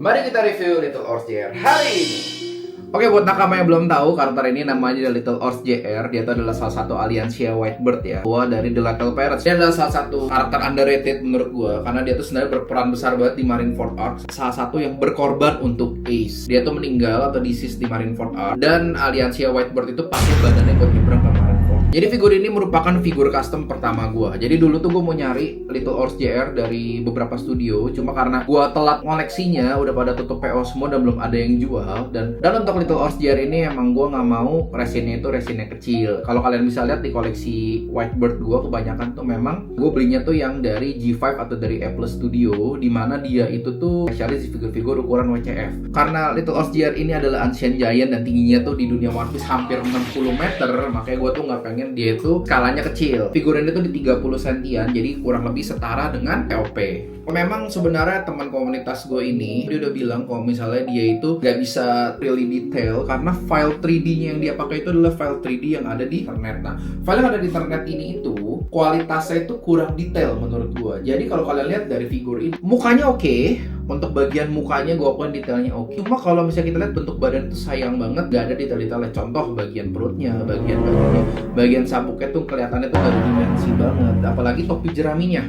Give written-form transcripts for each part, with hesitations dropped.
Mari kita review Little Horse JR hari ini. Oke, buat nakama yang belum tahu, karakter ini namanya Little Horse JR. Dia itu adalah salah satu aliansia Whitebird ya. Gua dari The Little Pirates. Dia adalah salah satu karakter underrated menurut gua, karena dia tuh sebenarnya berperan besar banget di Marineford Arc. Salah satu yang berkorban untuk Ace. Dia tuh meninggal atau deceased di Marineford Arc. Dan aliansia Whitebird itu pakai badannya buat nyebrang ke Marineford. Jadi figur ini merupakan figur custom pertama gua. Jadi dulu tuh gua mau nyari Little Horse JR dari beberapa studio, cuma karena gua telat koleksinya, udah pada tutup PO semua dan belum ada yang jual. Dan untuk Little Horse JR ini emang gua nggak mau resinnya itu resinnya kecil. Kalau kalian bisa lihat di koleksi Whitebird gua, kebanyakan tuh memang gua belinya tuh yang dari G5 atau dari Apple Studio, di mana dia itu tuh spesialis di figur-figur ukuran WCF. Karena Little Horse JR ini adalah Ancient Giant dan tingginya tuh di dunia One Piece hampir 60 meter, makanya gua tuh nggak pengen dia itu skalanya kecil. Figur ini tuh di 30 sentian, jadi kurang lebih setara dengan TOP. Memang sebenarnya teman komunitas gue ini, dia udah bilang kalau misalnya dia itu gak bisa really detail karena file 3D-nya yang dia pakai itu adalah file 3D yang ada di internet. Nah, file yang ada di internet ini itu kualitasnya itu kurang detail menurut gue. Jadi kalau kalian lihat dari figur ini, mukanya oke. Untuk bagian mukanya gue akuin detailnya oke. Cuma kalau misalnya kita lihat bentuk badan itu sayang banget, gak ada detail-detailnya. Contoh bagian perutnya, bagian badannya, bagian sabuknya tuh kelihatannya tuh gak ada dimensi banget. Apalagi topi jeraminya.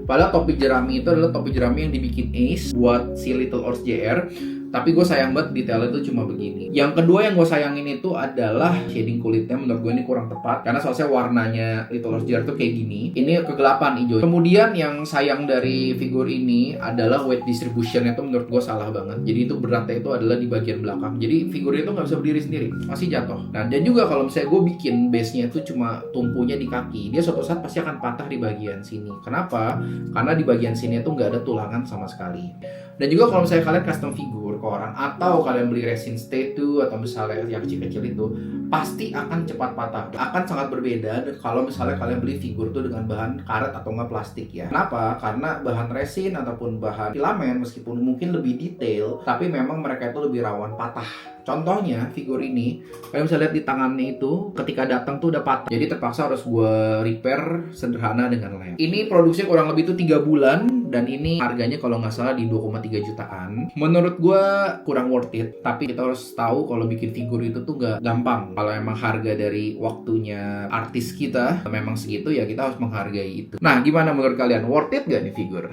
Padahal topi jerami itu adalah topi jerami yang dibikin Ace buat si Little Horse JR. Tapi gue sayang banget detailnya itu cuma begini. Yang kedua yang gue sayangin itu adalah shading kulitnya. Menurut gue ini kurang tepat, karena soalnya warnanya Little Horse JR tuh kayak gini. Ini kegelapan hijau. Kemudian yang sayang dari figur ini adalah weight distribution itu menurut gue salah banget. Jadi itu beratnya itu adalah di bagian belakang. Jadi figur itu nggak bisa berdiri sendiri, masih jatuh. Nah, dan juga kalau misalnya gue bikin base-nya itu cuma tumpunya di kaki, dia suatu saat pasti akan patah di bagian sini. Kenapa? Karena di bagian sini itu nggak ada tulangan sama sekali. Dan juga kalau misalnya kalian custom figur ke orang, atau kalian beli resin statue atau misalnya yang kecil-kecil itu, pasti akan cepat patah, akan sangat berbeda dan kalau misalnya kalian beli figur itu dengan bahan karet atau nggak plastik ya. Kenapa? Karena bahan resin ataupun bahan filamen meskipun mungkin lebih detail, tapi memang mereka itu lebih rawan patah. Contohnya figur ini, kalian bisa lihat di tangannya itu ketika datang tuh udah patah. Jadi terpaksa harus gue repair sederhana dengan lem. Ini produksinya kurang lebih itu 3 bulan dan ini harganya kalau nggak salah di 2,3 jutaan. Menurut gue kurang worth it, tapi kita harus tahu kalau bikin figur itu tuh nggak gampang. Kalau emang harga dari waktunya artis kita memang segitu, ya kita harus menghargai itu. Nah, gimana menurut kalian? Worth it gak nih figur?